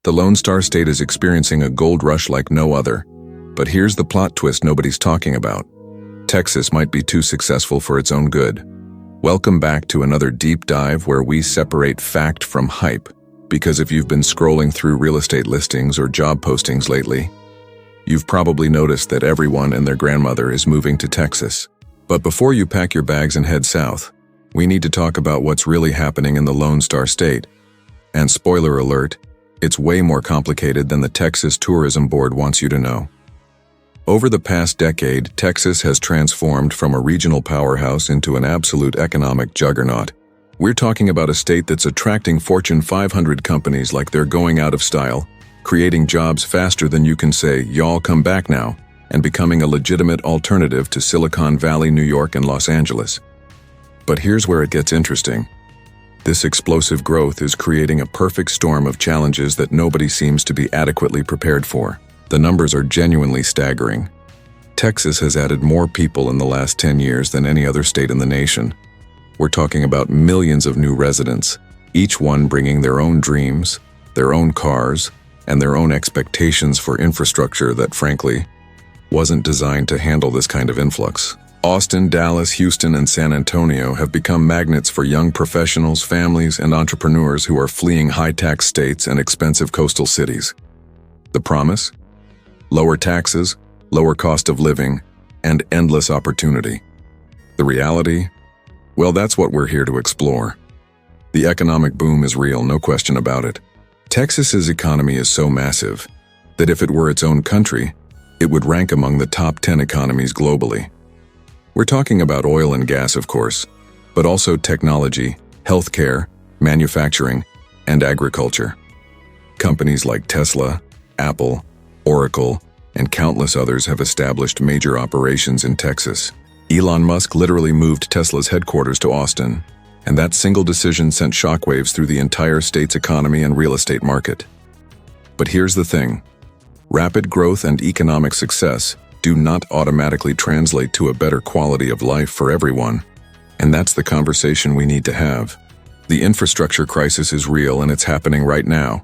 The Lone Star State is experiencing a gold rush like no other. But here's the plot twist nobody's talking about. Texas might be too successful for its own good. Welcome back to another deep dive where we separate fact from hype. Because if you've been scrolling through real estate listings or job postings lately, you've probably noticed that everyone and their grandmother is moving to Texas. But before you pack your bags and head south, we need to talk about what's really happening in the Lone Star State. And spoiler alert, it's way more complicated than the Texas Tourism Board wants you to know. Over the past decade, Texas has transformed from a regional powerhouse into an absolute economic juggernaut. We're talking about a state that's attracting Fortune 500 companies like they're going out of style, creating jobs faster than you can say, "Y'all come back now," and becoming a legitimate alternative to Silicon Valley, New York, and Los Angeles. But here's where it gets interesting. This explosive growth is creating a perfect storm of challenges that nobody seems to be adequately prepared for. The numbers are genuinely staggering. Texas has added more people in the last 10 years than any other state in the nation. We're talking about millions of new residents, each one bringing their own dreams, their own cars, and their own expectations for infrastructure that, frankly, wasn't designed to handle this kind of influx. Austin, Dallas, Houston, and San Antonio have become magnets for young professionals, families, and entrepreneurs who are fleeing high-tax states and expensive coastal cities. The promise? Lower taxes, lower cost of living, and endless opportunity. The reality? Well, that's what we're here to explore. The economic boom is real, no question about it. Texas's economy is so massive that if it were its own country, it would rank among the top 10 economies globally. We're talking about oil and gas, of course, but also technology, healthcare, manufacturing, and agriculture. Companies like Tesla, Apple, Oracle, and countless others have established major operations in Texas. Elon Musk literally moved Tesla's headquarters to Austin, and that single decision sent shockwaves through the entire state's economy and real estate market. But here's the thing. Rapid growth and economic success do not automatically translate to a better quality of life for everyone. And that's the conversation we need to have. The infrastructure crisis is real and it's happening right now.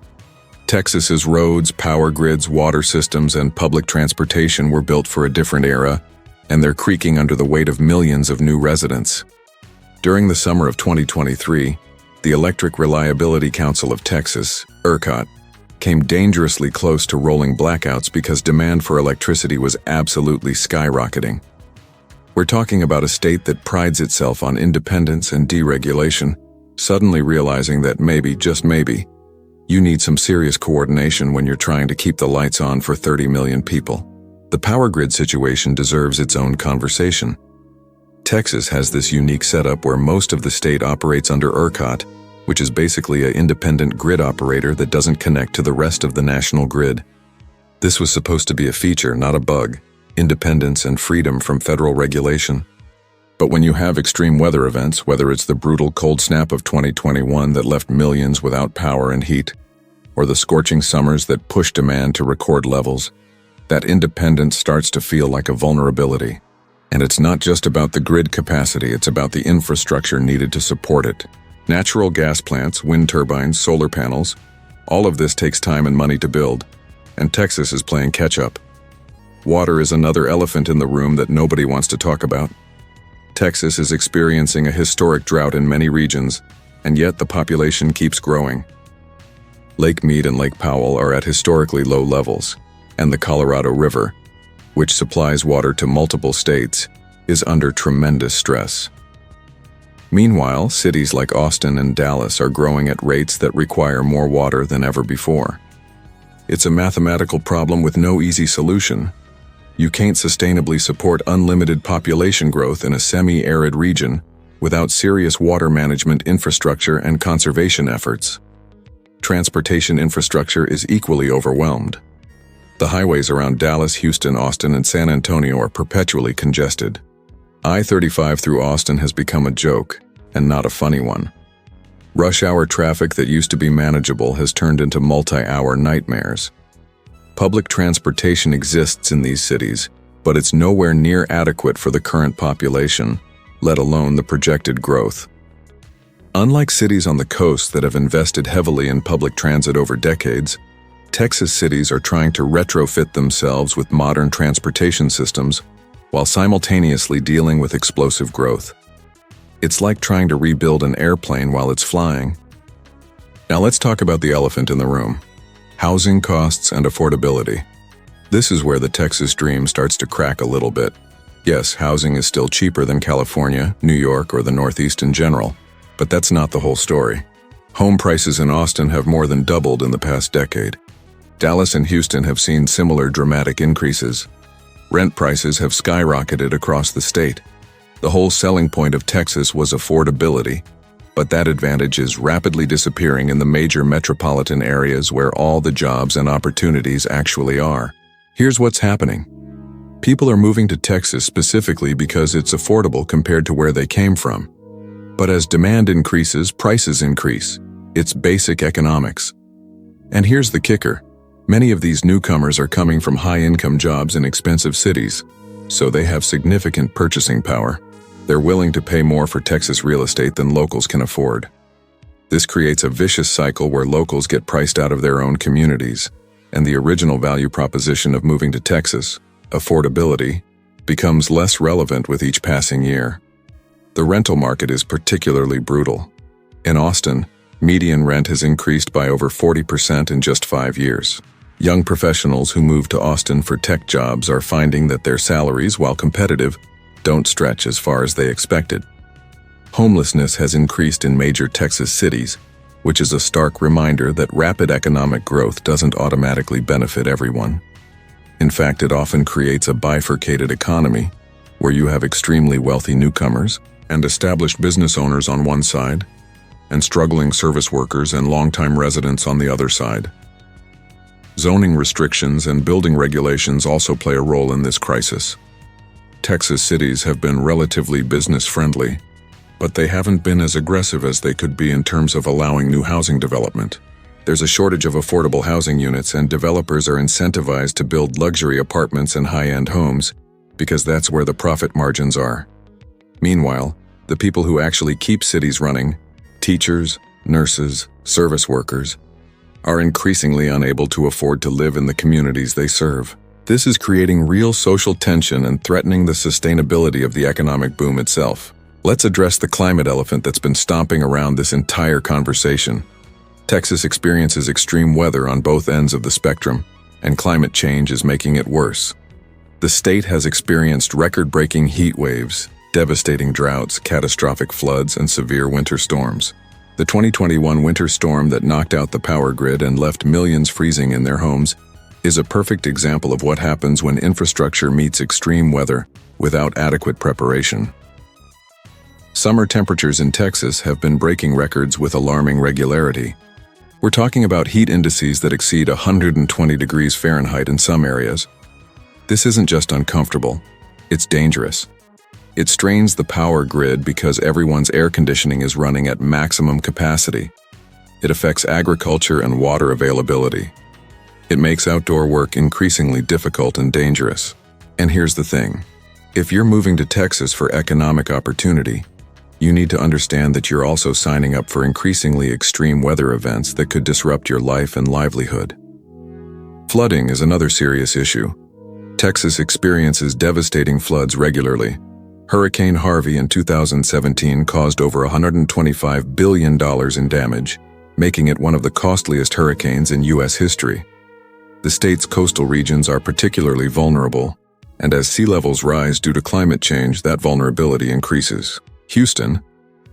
Texas's roads, power grids, water systems, and public transportation were built for a different era, and they're creaking under the weight of millions of new residents. During the summer of 2023, the Electric Reliability Council of Texas, ERCOT, came dangerously close to rolling blackouts because demand for electricity was absolutely skyrocketing. We're talking about a state that prides itself on independence and deregulation, suddenly realizing that maybe, just maybe, you need some serious coordination when you're trying to keep the lights on for 30 million people. The power grid situation deserves its own conversation. Texas has this unique setup where most of the state operates under ERCOT, which is basically an independent grid operator that doesn't connect to the rest of the national grid. This was supposed to be a feature, not a bug, independence and freedom from federal regulation. But when you have extreme weather events, whether it's the brutal cold snap of 2021 that left millions without power and heat, or the scorching summers that push demand to record levels, that independence starts to feel like a vulnerability. And it's not just about the grid capacity, it's about the infrastructure needed to support it. Natural gas plants, wind turbines, solar panels, all of this takes time and money to build, and Texas is playing catch-up. Water is another elephant in the room that nobody wants to talk about. Texas is experiencing a historic drought in many regions, and yet the population keeps growing. Lake Mead and Lake Powell are at historically low levels, and the Colorado River, which supplies water to multiple states, is under tremendous stress. Meanwhile, cities like Austin and Dallas are growing at rates that require more water than ever before. It's a mathematical problem with no easy solution. You can't sustainably support unlimited population growth in a semi-arid region without serious water management infrastructure and conservation efforts. Transportation infrastructure is equally overwhelmed. The highways around Dallas, Houston, Austin, and San Antonio are perpetually congested. I-35 through Austin has become a joke, and not a funny one. Rush hour traffic that used to be manageable has turned into multi-hour nightmares. Public transportation exists in these cities, but it's nowhere near adequate for the current population, let alone the projected growth. Unlike cities on the coast that have invested heavily in public transit over decades, Texas cities are trying to retrofit themselves with modern transportation systems while simultaneously dealing with explosive growth. It's like trying to rebuild an airplane while it's flying. Now let's talk about the elephant in the room: housing costs and affordability. This is where the Texas dream starts to crack a little bit. Yes, housing is still cheaper than California, New York, or the Northeast in general, but that's not the whole story. Home prices in Austin have more than doubled in the past decade. Dallas and Houston have seen similar dramatic increases. Rent prices have skyrocketed across the state. The whole selling point of Texas was affordability, but that advantage is rapidly disappearing in the major metropolitan areas where all the jobs and opportunities actually are. Here's what's happening. People are moving to Texas specifically because it's affordable compared to where they came from. But as demand increases, prices increase. It's basic economics. And here's the kicker. Many of these newcomers are coming from high-income jobs in expensive cities, so they have significant purchasing power. They're willing to pay more for Texas real estate than locals can afford. This creates a vicious cycle where locals get priced out of their own communities, and the original value proposition of moving to Texas, affordability, becomes less relevant with each passing year. The rental market is particularly brutal. In Austin, median rent has increased by over 40% in just 5 years. Young professionals who move to Austin for tech jobs are finding that their salaries, while competitive, don't stretch as far as they expected. Homelessness has increased in major Texas cities, which is a stark reminder that rapid economic growth doesn't automatically benefit everyone. In fact, it often creates a bifurcated economy, where you have extremely wealthy newcomers and established business owners on one side, and struggling service workers and longtime residents on the other side. Zoning restrictions and building regulations also play a role in this crisis. Texas cities have been relatively business-friendly, but they haven't been as aggressive as they could be in terms of allowing new housing development. There's a shortage of affordable housing units, and developers are incentivized to build luxury apartments and high-end homes because that's where the profit margins are. Meanwhile, the people who actually keep cities running, teachers, nurses, service workers, are increasingly unable to afford to live in the communities they serve. This is creating real social tension and threatening the sustainability of the economic boom itself. Let's address the climate elephant that's been stomping around this entire conversation. Texas experiences extreme weather on both ends of the spectrum, and climate change is making it worse. The state has experienced record-breaking heat waves, devastating droughts, catastrophic floods, and severe winter storms. The 2021 winter storm that knocked out the power grid and left millions freezing in their homes is a perfect example of what happens when infrastructure meets extreme weather without adequate preparation. Summer temperatures in Texas have been breaking records with alarming regularity. We're talking about heat indices that exceed 120 degrees Fahrenheit in some areas. This isn't just uncomfortable, it's dangerous. It strains the power grid because everyone's air conditioning is running at maximum capacity. It affects agriculture and water availability. It makes outdoor work increasingly difficult and dangerous. And here's the thing. If you're moving to Texas for economic opportunity, you need to understand that you're also signing up for increasingly extreme weather events that could disrupt your life and livelihood. Flooding is another serious issue. Texas experiences devastating floods regularly. Hurricane Harvey in 2017 caused over $125 billion in damage, making it one of the costliest hurricanes in U.S. history. The state's coastal regions are particularly vulnerable, and as sea levels rise due to climate change, that vulnerability increases. Houston,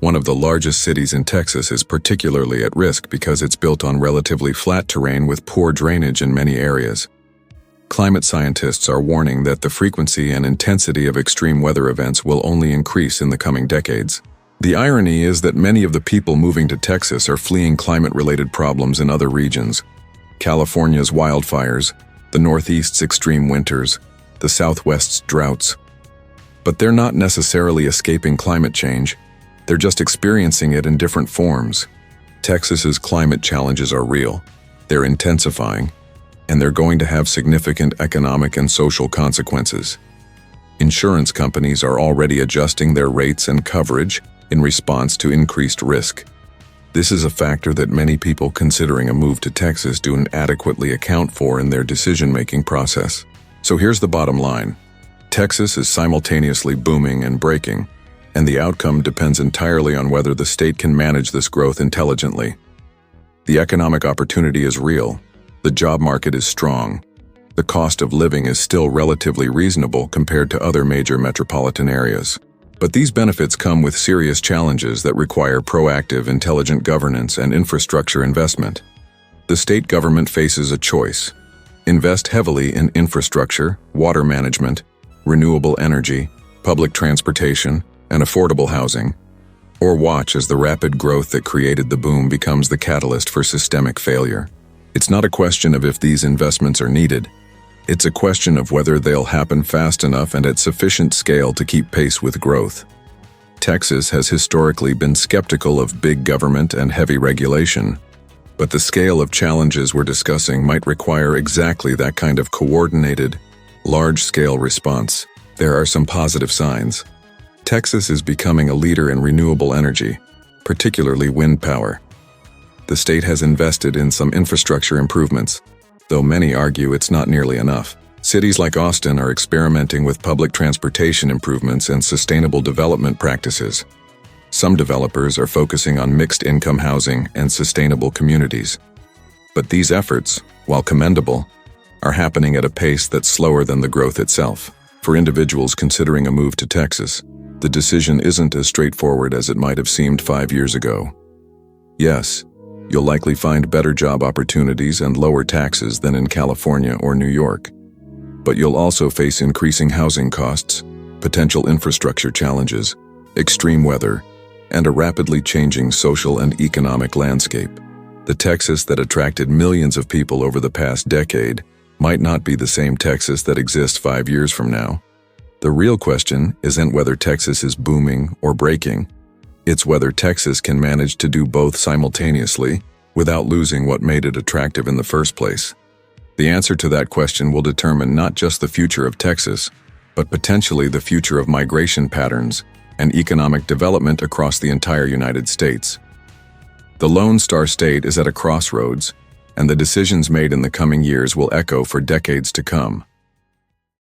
one of the largest cities in Texas, is particularly at risk because it's built on relatively flat terrain with poor drainage in many areas. Climate scientists are warning that the frequency and intensity of extreme weather events will only increase in the coming decades. The irony is that many of the people moving to Texas are fleeing climate-related problems in other regions: California's wildfires, the Northeast's extreme winters, the Southwest's droughts. But they're not necessarily escaping climate change, they're just experiencing it in different forms. Texas's climate challenges are real, they're intensifying, and they're going to have significant economic and social consequences. Insurance companies are already adjusting their rates and coverage in response to increased risk. This is a factor that many people considering a move to Texas don't adequately account for in their decision-making process. So here's the bottom line. Texas is simultaneously booming and breaking, and the outcome depends entirely on whether the state can manage this growth intelligently. The economic opportunity is real. The job market is strong. The cost of living is still relatively reasonable compared to other major metropolitan areas. But these benefits come with serious challenges that require proactive, intelligent governance and infrastructure investment. The state government faces a choice: invest heavily in infrastructure, water management, renewable energy, public transportation, and affordable housing, or watch as the rapid growth that created the boom becomes the catalyst for systemic failure. It's not a question of if these investments are needed. It's a question of whether they'll happen fast enough and at sufficient scale to keep pace with growth. Texas has historically been skeptical of big government and heavy regulation, but the scale of challenges we're discussing might require exactly that kind of coordinated, large-scale response. There are some positive signs. Texas is becoming a leader in renewable energy, particularly wind power. The state has invested in some infrastructure improvements, though many argue it's not nearly enough. Cities like Austin are experimenting with public transportation improvements and sustainable development practices. Some developers are focusing on mixed-income housing and sustainable communities. But these efforts, while commendable, are happening at a pace that's slower than the growth itself. For individuals considering a move to Texas, the decision isn't as straightforward as it might have seemed 5 years ago. Yes, you'll likely find better job opportunities and lower taxes than in California or New York. But you'll also face increasing housing costs, potential infrastructure challenges, extreme weather, and a rapidly changing social and economic landscape. The Texas that attracted millions of people over the past decade might not be the same Texas that exists 5 years from now. The real question isn't whether Texas is booming or breaking. It's whether Texas can manage to do both simultaneously without losing what made it attractive in the first place. The answer to that question will determine not just the future of Texas, but potentially the future of migration patterns and economic development across the entire United States. The Lone Star State is at a crossroads, and the decisions made in the coming years will echo for decades to come.